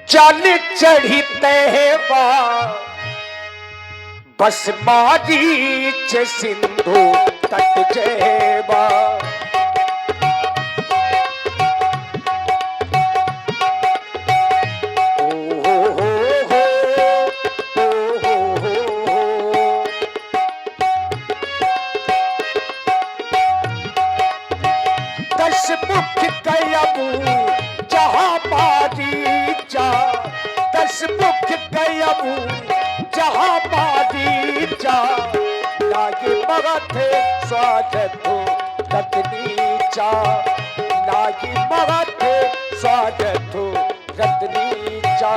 चल चढ़ी तहबा बस मारीच सिंधु तट जयबा। दस मुख कयबू जहाँ बारीचा, दस मुख कयबू जहाँ बारीचा, लागे मगध स्वागत रत्नीचा, लागे मगध स्वागत रत्नीचा।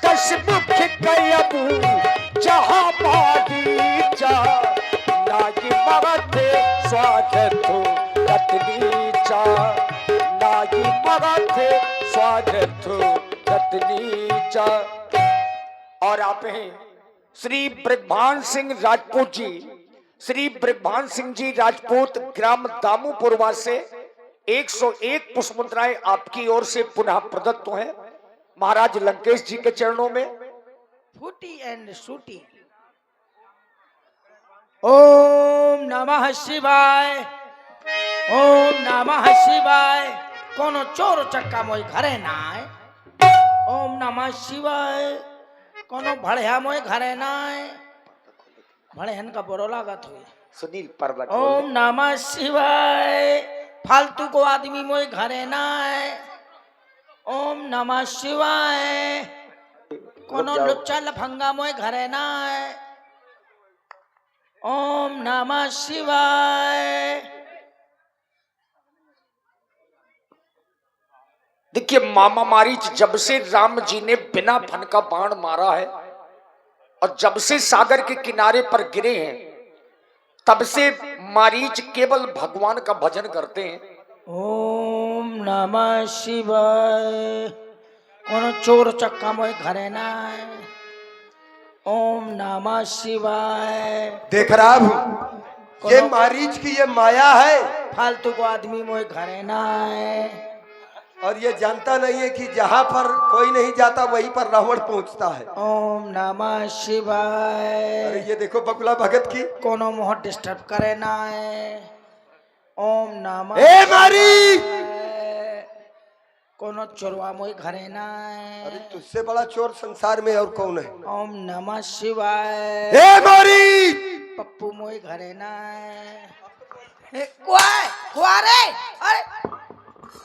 दस मुख कयबू जहाँ बारीचा, लागे मगध स्वागत रत्नीचा, लागे मगध स्वागत रत्नीचा। और आप हैं श्री बृहभान सिंह राजपूत जी। श्री बृहभान सिंह जी राजपूत, ग्राम दामूपुरवा से 101 पुष्प मुद्राएं आपकी ओर से पुनः प्रदत्त हैं महाराज लंकेश जी के चरणों में। फूटी एंड शूटी। ओम नमः शिवाय, ओम नमः शिवाय। कोनो चोर चक्का मोई घरे ना आए। ओम नमः शिवाय। कोनो भड़िया मोई घरे ना आए। भड़ियन का बोरो लागत हुई। सुनील पर्वत। ओम नमः शिवाय। फालतू को आदमी मोई घरे ना आए। ओम नमः शिवाय। कोनो लुच्चा लफंगा मोए घरे ना आए। ओम नमः शिवाय। देखिए मामा मारीच जब से राम जी ने बिना फन का बाण मारा है और जब से सागर के किनारे पर गिरे हैं तब से मारीच केवल भगवान का भजन करते हैं। ओम नमः शिवाय। कोनो चोर चक्का मोए घरे ना आए। ओम नमः शिवाय। देख रहा हूं ये मारीच की ये माया है। फालतू को आदमी मोए घरे ना आए। और ये जानता नहीं है कि जहाँ पर कोई नहीं जाता वहीं पर रावण पहुंचता है। ओम नमः शिवाय। अरे ये देखो बकुला भगत की। कोनो मोह डिस्टर्ब करे ना आए। ओम नमः ए मारी, कोनो चोरवा मोई घरे ना आए। अरे तुझसे बड़ा चोर संसार में और कौन है। ओम नमः शिवाय। ए मारी, पप्पू मोई घरे ना आए। कुआ रे। अरे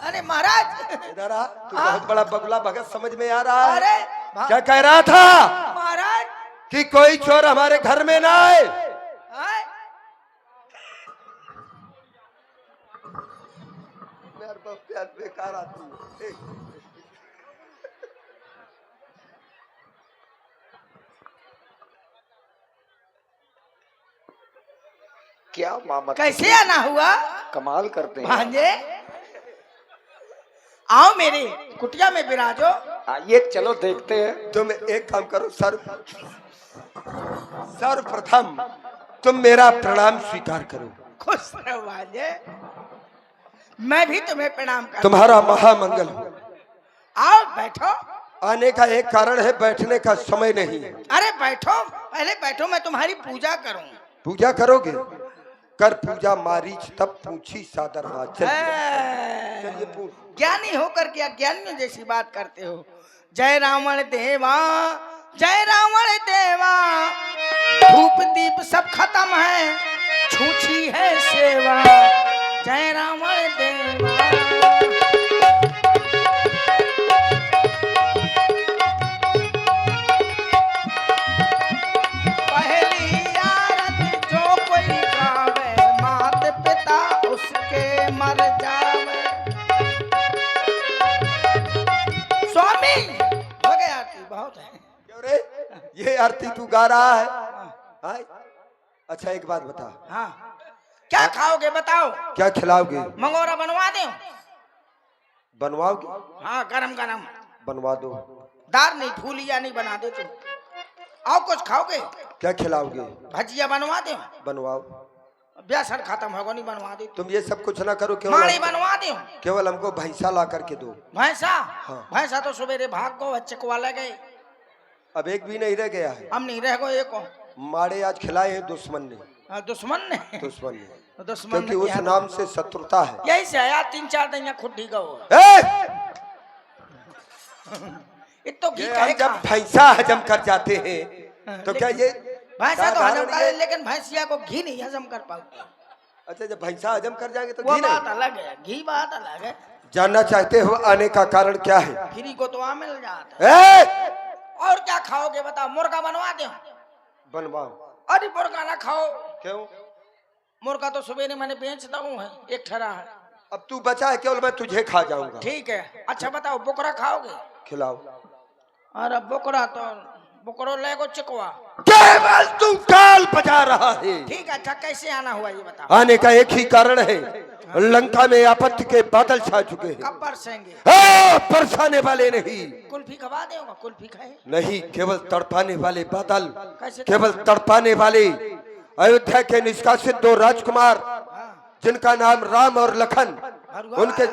अरे महाराज इधर आ। तू बहुत बड़ा बकुला भगत समझ में आ रहा है। अरे क्या कह रहा था महाराज कि कोई चोर हमारे घर में ना आए। बेकार आती है। क्या मामा कैसे आना हुआ। कमाल करते हैं। भांजे आओ मेरे कुटिया में विराजो। आइए चलो देखते हैं। तुम एक काम करो, सर्वप्रथम तुम मेरा प्रणाम स्वीकार करो। खुश रहो भांजे, मैं भी तुम्हें प्रणाम करता हूं। तुम्हारा महामंगल हो। आओ बैठो। आने का एक कारण है, बैठने का समय नहीं है। अरे बैठो, पहले बैठो, मैं तुम्हारी पूजा करूं। पूजा करोगे? कर पूजा मारीच तब पूछी सादर बात। चलिए पूछ। ज्ञानी होकर के अज्ञानियों जैसी बात करते हो। जय रावण देवा, जय रावण देवा। धूप दीप सब खत्म है, छूछी है सेवा। जय रावण देवा। पहली आरती जो कोई गावे, मात पिता उसके मर जावे। स्वामी हो गया, आरती बहुत है। क्यों रे, ये आरती तू गा रहा है? हाँ? अच्छा एक बात बता। हाँ, क्या खाओगे बताओ। क्या खिलाओगे? मंगोरा बनवा दे। बनवाओगे? हाँ गरम गरम। बनवा दो। दाल नहीं, फूलिया नहीं बना दे तू। आओ कुछ खाओगे? क्या खिलाओगे? भजिया बनवा दो। बनवाओ। बेसन खत्म होगा, नहीं बनवा दे। तुम ये सब कुछ ना करो, माड़ी बनवा दो। केवल हमको भैंसा ला करके दो। भैंसा? हाँ। भैंसा तो सवेरे भाग गो, बच्चे को ले गए। अब एक भी नहीं रह गया है। हम नहीं रह गए एक। माड़े आज खिलाए हैं दुश्मन ने। दुश्मन ने? दुश्मन ने, दुश्मन क्योंकि ने उस किया। नाम से शत्रुता है। यही से आया 3-4 दिन यहाँ खुट्टी का हो। तो घी ये कहे हम जब खा। भैंसा हजम कर जाते हैं तो क्या ये भैंसा तो हजम साधारण करे, ये- लेकिन भैंसिया को घी नहीं हजम कर पाते। अच्छा, जब भैंसा हजम कर जाएंगे तो वो घी बात नहीं। अलग है, घी बात अलग है। जानना चाहते हो आने का कारण क्या है? फ्री को तो आ मिल जाता है। ए! और क्या खाओगे बताओ? मुर्गा बनवा दो। बनवाओ। अरे मुर्गा ना खाओ। क्यों? मुर्गा तो सवेरे मैंने बेचता हूँ है, एक ठरा है। अब तू बचा है, केवल मैं तुझे खा जाऊंगा। ठीक है। अच्छा बताओ, बकरा खाओगे? खिलाओ। अरे बकरा तो बकरो ले गो चिकवा। केवल तू काल बजा रहा है। ठीक है। अच्छा कैसे आना हुआ ये बताओ? आने का एक ही कारण है, लंका में आपत्ति के बादल छा चुके हैं। कब बरसेंगे? बरसाने वाले नहीं। कुल्फी खवा देगा? कुल्फी खाए? नहीं, केवल तड़पाने वाले बादल, कैसे? केवल तड़पाने वाले। अयोध्या के निष्कासित 2 राजकुमार हाँ। जिनका नाम राम और लखन, हरुआ। उनके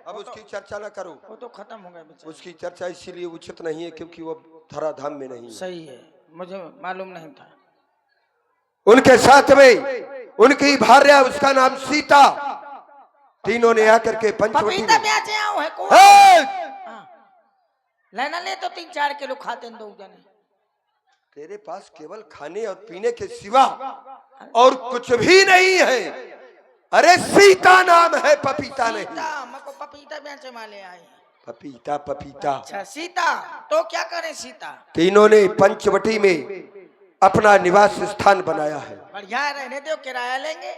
अब उसकी चर्चा न करो। वो तो खत्म हो गए बेचारे। उसकी चर्चा इसीलिए उचित नहीं है क्योंकि वो धराधाम में नहीं है। सही है, मुझे मालूम नहीं था। उनके साथ में उनकी भार्या, उसका नाम सीता, तीनों ने आकर के पंचवटी पपीता में बेचे आओ है को। ए! लेना ले तो 3-4 किलो खाते हैं 2 जने। तेरे पास केवल खाने और पीने के सिवा और कुछ भी नहीं है। अरे सीता नाम है, पपीता नहीं। सीता, मको पपीता बेचे माले आए। पपीता पपीता। अच्छा सीता, तो क्या करें सीता? तीनों ने पंचवटी में अपना निवास स्थान बनाया है। बढ़िया है, रहने दो, किराया लेंगे।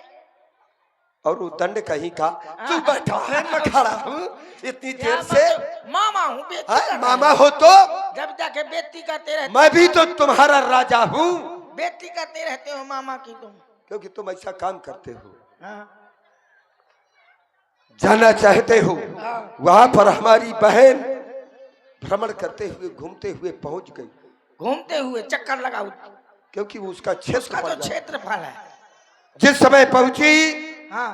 और वो दंड कहीं का तू बैठा है, मैं खड़ा हूँ इतनी देर से। मामा हूँ, बेइज्जती हाँ, कर रहे मामा हैं। हो तो जब जाके बेइज्जती करते रहते। मैं भी तो तुम्हारा राजा हूँ। बेइज्जती करते रहते हो मामा की तुम। क्योंकि तुम ऐसा काम करते हो। हाँ। जाना चाहते हो, वहां पर हमारी बहन भ्रमण करते हुए घूमते हुए पहुंच गई। घूमते हुए चक्कर लगाओ, क्योंकि वो उसका क्षेत्र उसका पड़ तो जाता। क्षेत्रफल है। जिस समय पहुंची, हाँ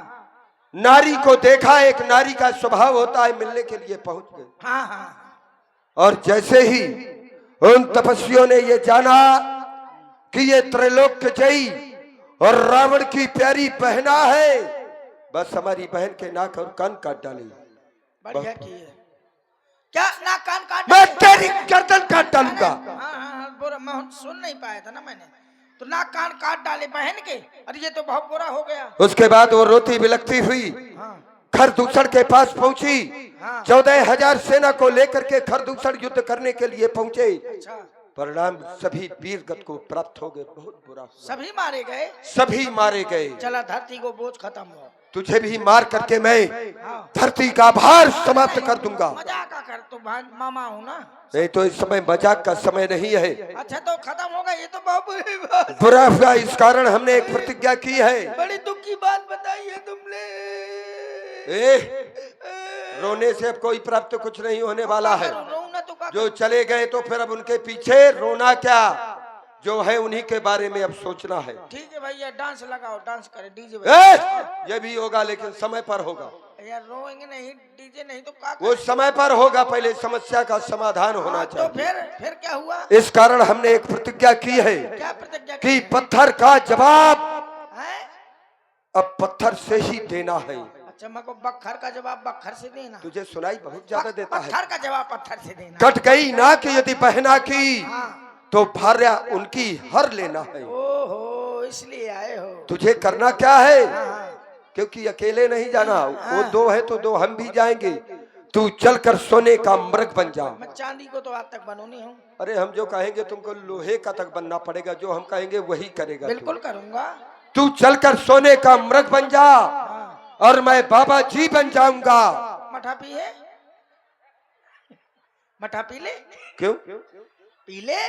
नारी को देखा। एक नारी का स्वभाव होता है मिलने के लिए पहुंच गई। हाँ हाँ। और जैसे ही उन तपस्वियों ने ये जाना कि ये त्रैलोक्य जयी और रावण की प्यारी बहना है, बस हमारी बहन के नाक और कान काट डाले। बढ़िया की है। क्या नाक कान काट? मैं तेरी गर्दन काट डालूंगा। हाँ हाँ, बुरा मैं सुन नहीं पाया था ना मैंने। तो नाक कान काट डाले बहन के। अरे ये तो बहुत बुरा हो गया। उसके बाद वो रोती बिलखती हुई हाँ खरदूषण के पास पहुंची। हाँ। 14,000 सेना को लेकर के खरदूषण युद्ध करने के लिए पहुंचे। अच्छा, परिणाम सभी वीरगत को प्राप्त हो गए। बहुत बुरा हुआ। सभी मारे गए। सभी मारे गए। चला धरती को बोझ खत्म हुआ। तुझे भी मार करके मैं हाँ। धरती का भार समाप्त कर दूंगा। मजाक का कर, तो मामा हूँ ना। नहीं तो इस समय मजाक का समय नहीं है। अच्छा तो खत्म होगा, ये तो बहुत बुरी बात। बुरा हुआ, इस कारण हमने एक प्रतिज्ञा की है। बड़ी दुख की बात बताई है तुमने। रोने से अब कोई प्राप्त कुछ नहीं होने वाला है। रोना तो का। जो चले गए तो फिर अब उनके पीछे रोना क्या, जो है उन्हीं के बारे में अब सोचना है। ठीक है भैया, डांस लगाओ, डांस करे डीजे। ये भी होगा लेकिन समय पर होगा। यार रोएंगे नहीं, डीजे नहीं तो का। वो समय पर होगा, पहले समस्या का समाधान होना तो चाहिए। फिर क्या हुआ? इस कारण हमने एक प्रतिज्ञा की है क्या प्रतिज्ञा कि पत्थर का जवाब है? अब पत्थर से ही देना है। अच्छा मको बखर का जवाब बखर से देना। तुझे सुनाई बहुत ज्यादा देता है। पत्थर का जवाब पत्थर से देना। कट गई ना कि यदि बहना की हाँ। तो भार्या उनकी हर लेना है। ओहो, इसलिए आए हो। तुझे करना क्या है, हाँ। क्योंकि अकेले नहीं जाना। वो 2 है तो 2 हम भी जाएंगे। तू चलकर सोने का मृग बन जा। मैं चांदी को तो आज तक बनो नहीं हूँ। अरे हम जो कहेंगे तुमको लोहे का तक बनना पड़ेगा। जो हम कहेंगे वही करेगा। बिल्कुल करूँगा। तू चलकर सोने का मृग बन जा हाँ। और मैं बाबा जी बन जाऊंगा। मठा पिए, मठा पी ले। क्यों? पी ले।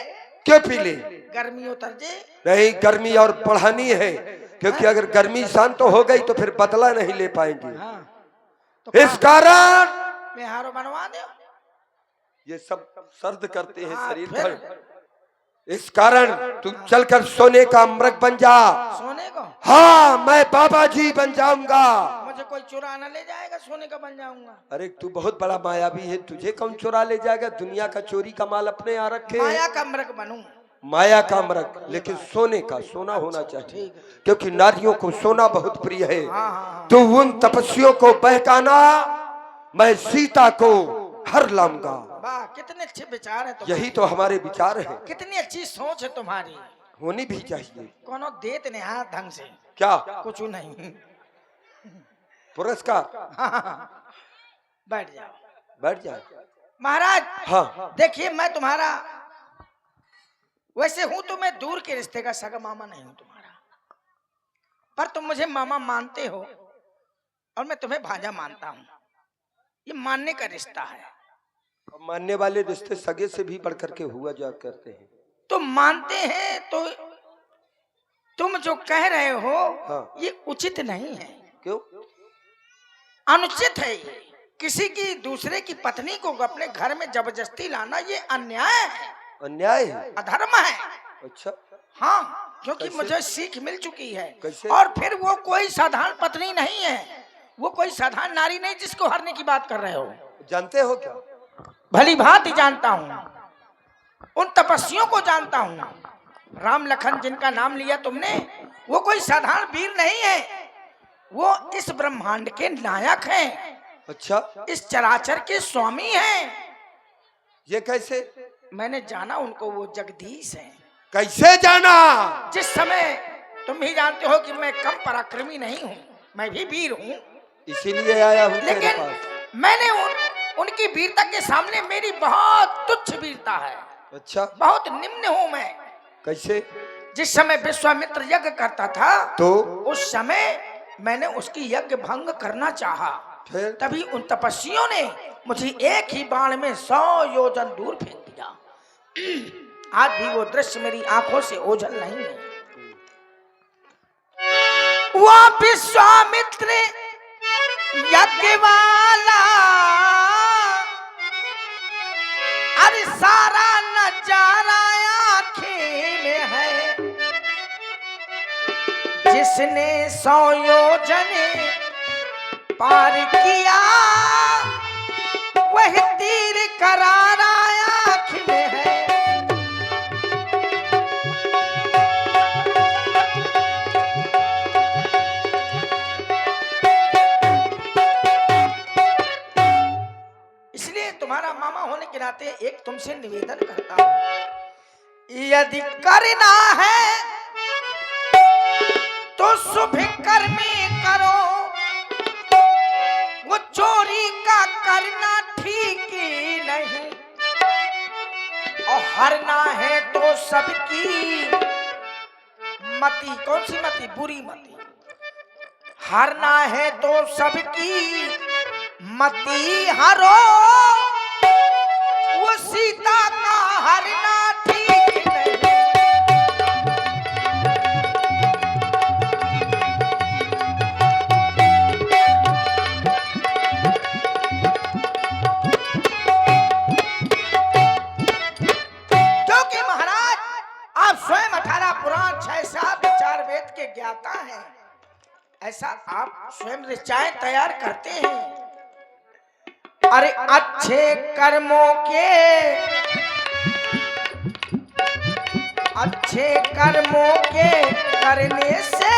क्यों पी ले? गर्मी उतर जे। नहीं, गर्मी और बढ़ानी है, क्योंकि अगर गर्मी शांत हो गई तो फिर बदला नहीं ले पाएंगे। हाँ। तो इस कारण मेहारो बनवा दो। ये सब सर्द करते हैं हाँ, शरीर फिर? पर। इस कारण तू चलकर सोने का मृग बन जा। सोने को? हाँ, मैं बाबा जी बन जाऊंगा। मुझे कोई चुरा ना ले जाएगा, सोने का बन जाऊंगा। अरे तू बहुत बड़ा मायावी है, तुझे कौन चुरा ले जाएगा? दुनिया का चोरी का माल अपने यहाँ रखे। माया का मृग बनूं? माया का मृग, लेकिन सोने का, सोना होना चाहिए, ठीक है। क्योंकि नारियों को सोना बहुत प्रिय है। हाँ, हाँ। तो उन तपस्वियों को बहकाना, मैं सीता को हर लाऊंगा। वाह, कितने अच्छे विचार है तुम्हारे। यही तो हमारे विचार है। कितनी अच्छी सोच है तुम्हारी। होनी भी चाहिए। कोनो देत ने हाथ ढंग से क्या? कुछ नहीं। पुरस्कार? बैठ जाओ। बैठ जाए महाराज। हाँ। देखिए, मैं तुम्हारा वैसे हूं तो मैं दूर के रिश्ते का सगा मामा नहीं हूं तुम्हारा, पर तुम मुझे मामा मानते हो और मैं तुम्हें भांजा मानता हूं। ये मानने का रिश्ता है। मानने वाले रिश्ते सगे से भी बढ़कर के हुआ जा करते हैं। तुम मानते हैं तो तुम जो कह रहे हो हाँ। ये उचित नहीं है। क्यों? अनुचित है। ये किसी की दूसरे की पत्नी को अपने घर में जबरदस्ती लाना ये अन्याय है, अन्याय है, अधर्म है। अच्छा। हाँ, क्योंकि कैसे? मुझे सीख मिल चुकी है। कैसे? और फिर वो कोई साधारण पत्नी नहीं है, वो कोई साधारण नारी नहीं जिसको हरने की बात कर रहे हो। जानते हो क्या? भली भांति जानता हूँ, उन तपस्वियों को जानता हूँ। राम लखन जिनका नाम लिया तुमने, वो कोई साधारण वीर नहीं है, वो इस ब्रह्मांड के नायक हैं। अच्छा, इस चराचर के स्वामी हैं। ये कैसे? मैंने जाना उनको, वो जगदीश हैं। कैसे जाना? जिस समय तुम ही जानते हो कि मैं कम पराक्रमी नहीं हूँ, मैं भी वीर हूँ, इसीलिए आया हूँ तेरे लेकिन पास। मैंने उनकी वीरता के सामने मेरी बहुत तुच्छ वीरता है। अच्छा, बहुत निम्न हूँ मैं। कैसे? जिस समय विश्वामित्र यज्ञ करता था तो उस समय मैंने उसकी यज्ञ भंग करना चाहा। फिर? तभी उन तपस्वियों ने मुझे एक ही बाण में 100 योजन दूर फेंक दिया। आज भी वो दृश्य मेरी आंखों से ओझल नहीं है। वो विश्वामित्र यज्ञ वाला, अरे सारा नजारा आँखें में है। जिसने 100 योजन पार किया, वह तीर करारा आँख में है। इसलिए तुम्हारा मामा होने के नाते एक तुमसे निवेदन करता हूं, यदि करना है तो शुभ कर्म करो, वो चोरी का करना ठीक नहीं। और हरना है तो सबकी मति, कौन सी मति? बुरी मति। हरना है तो सबकी मति हरो, वो सीता का हरना ठीक नहीं। क्योंकि महाराज आप स्वयं 18 पुराण 6-7 4 वेद के ज्ञाता हैं, ऐसा आप स्वयं ऋचाएं तैयार करते हैं। अरे अच्छे कर्मों के करने से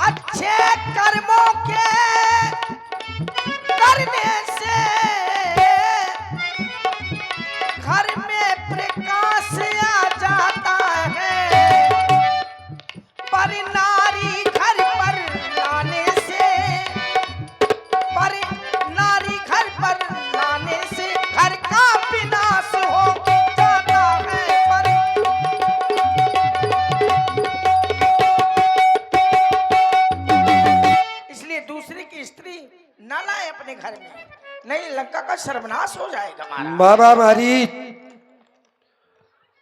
अच्छे कर्मों के करने से घर में प्रकाश आ जाता है, पर नारी घर पर लाने से, पर नारी घर पर लाने से घर का विनाश हो जाता है। पर इसलिए दूसरे की स्त्री न लाए अपने घर में, नहीं लंका का सर्वनाश हो जाएगा। महाराज बाबा मारी,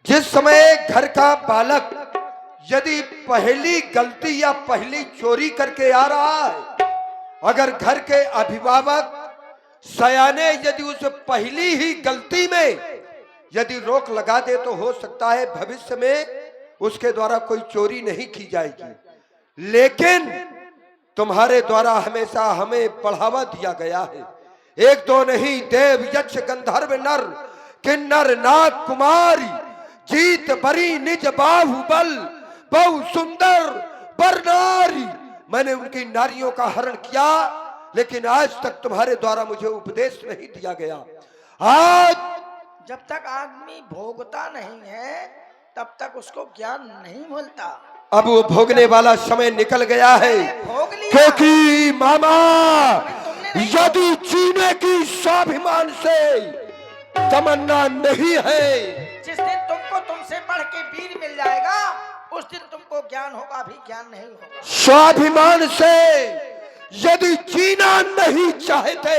जिस समय घर का बालक यदि पहली गलती या पहली चोरी करके आ रहा है, अगर घर के अभिभावक सयाने यदि उस पहली ही गलती में यदि रोक लगा दे तो हो सकता है भविष्य में उसके द्वारा कोई चोरी नहीं की जाएगी। लेकिन तुम्हारे द्वारा हमेशा हमें बढ़ावा दिया गया है। एक दो नहीं, देव यक्ष गंधर्व नर किन्नर नाग कुमारी जीत बरी निज बाहुबल बहु सुंदर बरनारी। मैंने उनकी नारियों का हरण किया, लेकिन आज तक तुम्हारे द्वारा मुझे उपदेश नहीं दिया गया। आज जब तक आदमी भोगता नहीं है तब तक उसको ज्ञान नहीं मिलता। अब वो भोगने वाला समय निकल गया है, भोग लिया। क्योंकि मामा तुमने नहीं यदि जीने की स्वाभिमान से तमन्ना नहीं है, जिस दिन तुमको तुमसे बढ़ के वीर मिल जाएगा उस दिन तुमको ज्ञान होगा, अभी ज्ञान नहीं होगा। स्वाभिमान से यदि जीना नहीं चाहते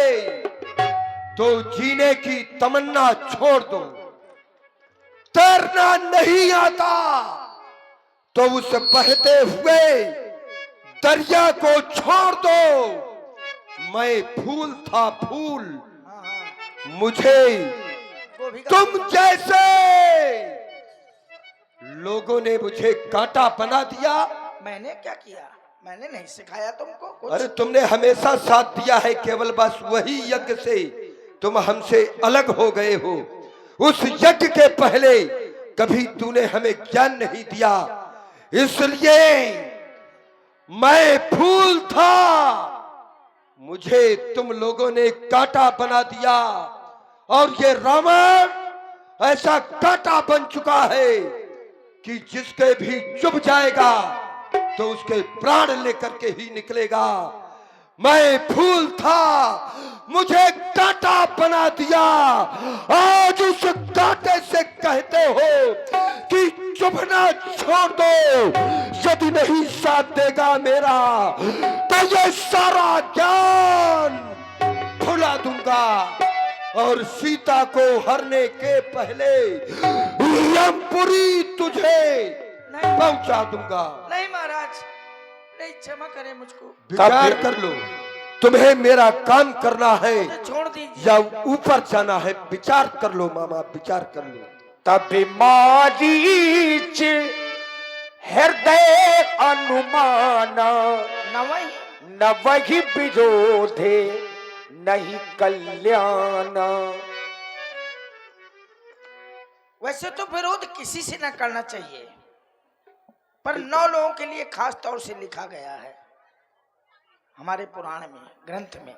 तो जीने की तमन्ना छोड़ दो। तैरना नहीं आता तो उस बहते हुए दरिया को छोड़ दो। मैं फूल था फूल, हाँ, हाँ। मुझे वो भी तुम जैसे लोगों ने मुझे कांटा बना दिया। मैंने क्या किया? मैंने नहीं सिखाया तुमको कुछ। अरे तुमने हमेशा साथ दिया है, केवल बस वही यज्ञ से तुम हमसे अलग हो गए हो। उस यज्ञ के पहले कभी तूने हमें ज्ञान नहीं दिया, इसलिए मैं फूल था, मुझे तुम लोगों ने कांटा बना दिया। और ये रावण ऐसा कांटा बन चुका है कि जिसके भी चुभ जाएगा तो उसके प्राण लेकर के ही निकलेगा। मैं फूल था, मुझे कांटा बना दिया। आज उस कांटे से कहते हो कि चुभना छोड़ दो, यदि नहीं साथ देगा मेरा तो ये सारा ज्ञान भुला दूंगा और सीता को हरने के पहले यमपुरी तुझे पहुंचा दूंगा। नहीं महाराज, नहीं, क्षमा करें मुझको। विचार कर लो, तुम्हें मेरा काम करना है मुझे छोड़ दीजिए। या ऊपर जाना है, विचार कर लो मामा, विचार कर लो। तब मारीच हृदय अनुमाना न वही विरोधे नहीं कल्याण। वैसे तो विरोध किसी से न करना चाहिए, पर 9 लोगों के लिए खास तौर से लिखा गया है हमारे पुराण में, ग्रंथ में।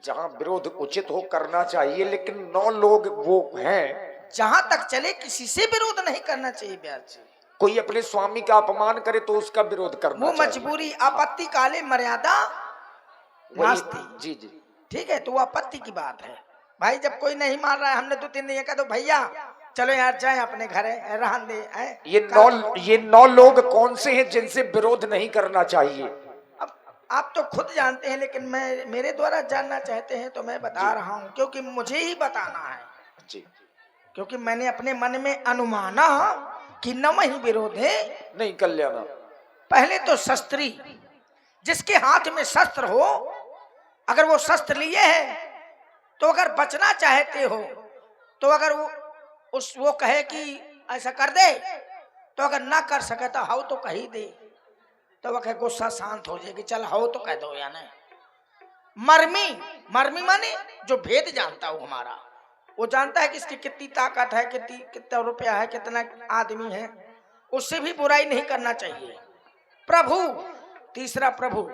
जहां विरोध उचित हो करना चाहिए, लेकिन 9 लोग वो हैं। जहां तक चले किसी से विरोध नहीं करना चाहिए ब्याज जी। कोई अपने स्वामी का अपमान करे तो उसका विरोध करना वो चाहिए। मजबूरी, आपत्ति काले मर्यादा नास्ति। जी जी, ठीक है, तो वो आपत्ति की बात है भाई। जब कोई नहीं मान रहा है, हमने 2-3 दिन कहा तो भैया चलो यार जाए अपने घर, रहन दे। ये 9 लोग कौन से हैं जिनसे विरोध नहीं करना चाहिए? अब आप तो खुद जानते हैं, लेकिन मैं मेरे द्वारा जानना चाहते हैं तो मैं बता रहा हूँ, क्योंकि मुझे ही बताना है जी। क्योंकि मैंने अपने मन में अनुमाना कि न वही विरोध है नहीं कल्याण। पहले तो शस्त्री, जिसके हाथ में शस्त्र हो, अगर वो शस्त्र लिए है तो अगर बचना चाहते हो तो अगर वो कहे कि ऐसा कर दे, तो अगर ना कर सके तो हाउ तो कही दे, तो वह गुस्सा शांत हो जाएगी, चल हाउ तो कह दो या नहीं। मर्मी माने जो भेद जानता हो हमारा, वो जानता है कि इसकी कितनी ताकत है, कितना रुपया है, कितना आदमी है, उससे भी बुराई नहीं करना चाहिए। प्रभु, तीसरा प्रभु,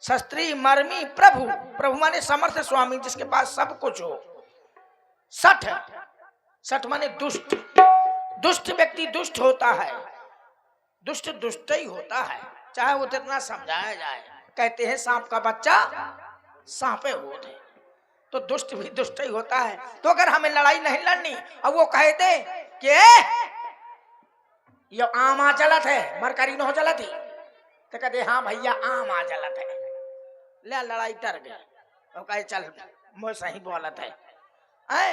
शस्त्री मर्मी प्रभु। प्रभु माने समर्थ स्वामी, जिसके पास सब कुछ हो। सठ माने दुष्ट। दुष्ट व्यक्ति दुष्ट होता है, दुष्ट दुष्ट ही होता है, चाहे वो जितना समझाया जाए। कहते हैं सांप का बच्चा सांपे होते, तो दुष्ट भी दुष्ट ही होता है। तो अगर हमें लड़ाई नहीं लड़नी, अब वो कहे दे कि ये आम आ जलत है, मरकरी न हो जलत ही, तो कहते हाँ भैया आम आ जलत है, ले लड़ाई डर गए। वो कहे चल मुझे सही बोलत है,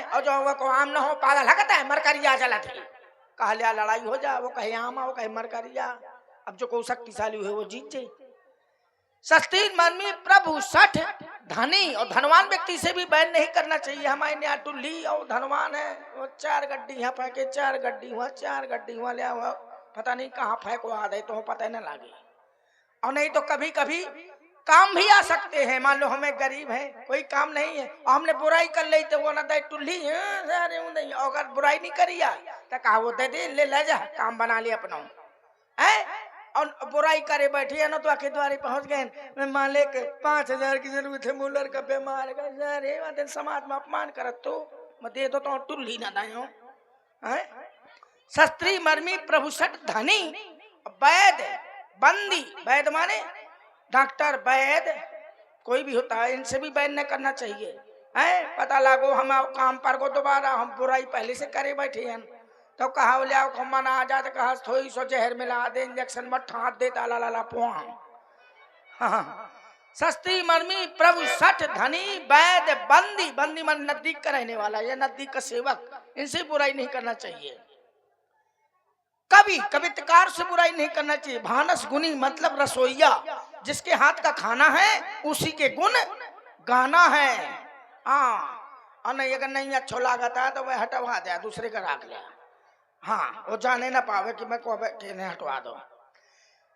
और जो वो को आम न हो पागल लगता है, मरकरिया जलत है, कहा लिया लड़ाई हो जा। वो कहे आम आओ, कहे मरकरिया। अब जो को शक्तिशाली हुए वो जीत जाए। शस्त्री मर्मी प्रभु, 60 धनी और धनवान व्यक्ति से भी बैन नहीं करना चाहिए। हमारे यहाँ टुल्ली और धनवान है, वो 4 गड्डी यहाँ फेंके, 4 गड्डी हुआ, 4 गड्डी हुआ लिया हुआ, पता नहीं कहाँ फेंको आ दे तो पता न लगे। और नहीं तो कभी कभी काम भी आ सकते हैं। मान लो हमें गरीब है, कोई काम नहीं है और हमने बुराई कर ली तो वो ना दे टुल्ली नहीं, अगर बुराई नहीं करी तो कहा वो दे दे, ले जा, काम बना लिया अपना है। और बुराई करे बैठी है ना तो आखिर द्वारे पहुंच गए, मैं मालिक 5000 की जरूरत है, मुलर का बीमार का समाज में अपमान करत तो मैं दे दो तो टुल्ली ना दायो है। शस्त्री मर्मी प्रभु सट धनी वैद बंदी, वैद माने डॉक्टर वैद कोई भी होता है, इनसे भी बैन न करना चाहिए है। पता लागो हम काम पर को दोबारा हम बुराई पहले से करे बैठे हैं तो कहा ले आओ मना आ जाते, कहा थोड़ी सो जहर मिला दे, इंजेक्शन मत ठाँट दे, ताला लाला पुआ। हाँ, सस्ती मर्मी प्रभु सठ धनी वैद बंदी, बंदी मन नजदीक का रहने वाला या नजदीक का सेवक, इनसे बुराई नहीं करना चाहिए। कभी कवित्रकार से बुराई नहीं करना चाहिए। भानस गुनी मतलब रसोईया, जिसके हाथ का खाना है उसी के गुण गाना है। हाँ, और नहीं अगर नहीं अच्छा लागता है तो वह हटवा दे, दूसरे का रख लिया। हाँ, वो जाने ना पावे कि मैं को हटवा दो।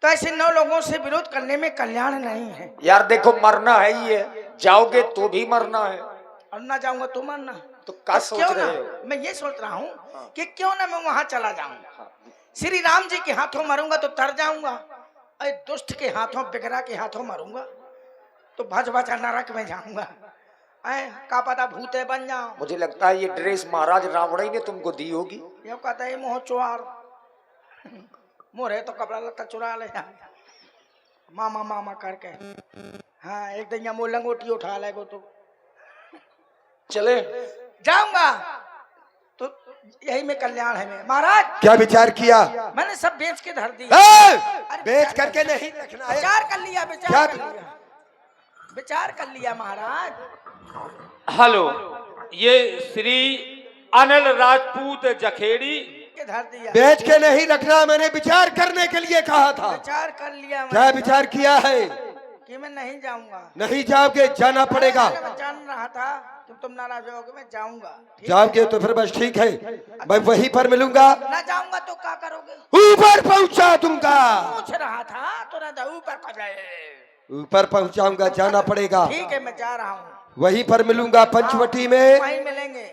तो ऐसे 9 लोगों से विरोध करने में कल्याण नहीं है। यार देखो मरना है ही है, जाओगे तो भी मरना है और ना जाऊंगा तो मरना। तो क्या सोच रहे हो? मैं ये सोच रहा हूँ कि क्यों ना मैं वहां चला जाऊं, श्री राम जी के हाथों मरूंगा तो तर जाऊंगा, अरे दुष्ट के हाथों बिगड़ा के हाथों मरूंगा तो भज भजा नरक में जाऊंगा। का पता भूते बन जाओ। मुझे लगता है ये ड्रेस महाराज रावण ही ने तुमको दी होगी। ये कहता है मोह चुआर मोरे तो कपड़ा लत्ता चुरा ले मामा मामा करके। हाँ, एक दिन वो लंगोटी उठा लेगो तो चले जाऊंगा तो यही में कल्याण है। मैं महाराज क्या विचार किया? मैंने सब बेच के धर दिया। बेच करके नहीं रखना है। विचार कर लिया, विचार कर लिया, विचार कर लिया महाराज। हेलो, ये श्री अनिल राजपूत जखेड़ी। धर दिया। बेच के नहीं रखना, मैंने विचार करने के लिए कहा था। विचार कर लिया। क्या विचार किया है? कि मैं नहीं जाऊंगा। नहीं जाओगे, जाना पड़ेगा। मैं जान रहा था कि तुम नाराज होगे, मैं जाऊंगा। जाओगे तो फिर बस ठीक है, मैं वहीं पर मिलूंगा। ना जाऊंगा तो क्या करोगे? ऊपर पहुंचा दूंगा। पूछ रहा था तो ना ऊपर ऊपर पहुंचाऊंगा, जाना पड़ेगा। ठीक है, मैं जा रहा हूँ। वहीं पर मिलूंगा पंचवटी में। वहीं मिलेंगे।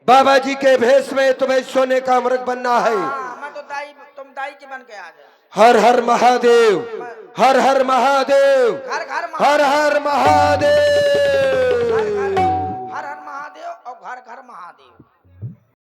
बाबा जी के भेष में तुम्हें सोने का अमृत बनना है। मैं तो दाई, तुम दाई की बन के आ जाओ। हर हर महादेव, हर हर महादेव, घर घर हर हर महादेव, हर हर महादेव और घर घर महादेव।